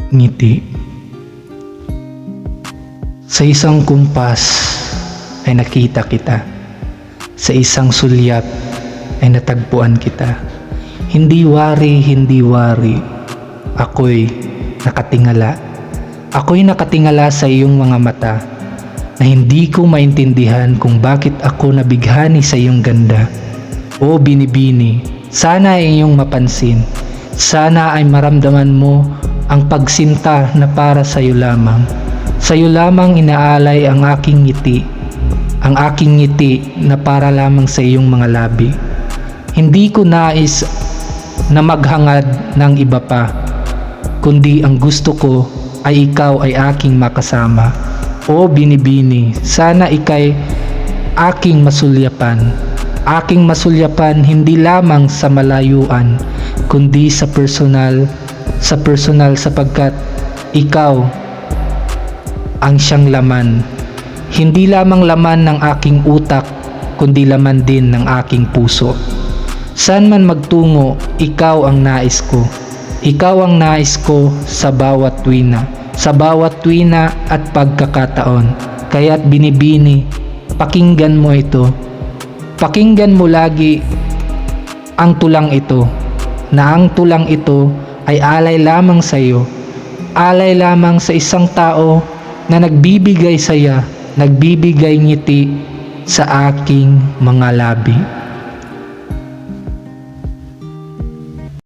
Ngiti. Sa isang kumpas ay nakita kita. Sa isang sulyap ay natagpuan kita. Hindi wari, ako'y nakatingala. Ako'y nakatingala sa iyong mga mata na hindi ko maintindihan kung bakit ako nabighani sa iyong ganda. O binibini, sana ay iyong mapansin. Sana ay maramdaman mo ang pagsinta na para sa iyo lamang. Sa iyo lamang inaalay ang aking ngiti. Ang aking ngiti na para lamang sa iyong mga labi. Hindi ko nais na maghangad ng iba pa, kundi ang gusto ko ay ikaw ay aking makasama. O binibini, sana ikay aking masulyapan. Aking masulyapan hindi lamang sa malayuan, kundi sa personal sapagkat ikaw ang siyang laman. Hindi lamang laman ng aking utak, kundi laman din ng aking puso. Saan man magtungo, ikaw ang nais ko. Ikaw ang nais ko sa bawat tuwina at pagkakataon. Kaya't binibini, pakinggan mo ito. Pakinggan mo lagi ang tulang ito, na ang tulang ito ay alay lamang sa iyo. Alay lamang sa isang tao na nagbibigay saya, nagbibigay ngiti sa aking mga labi.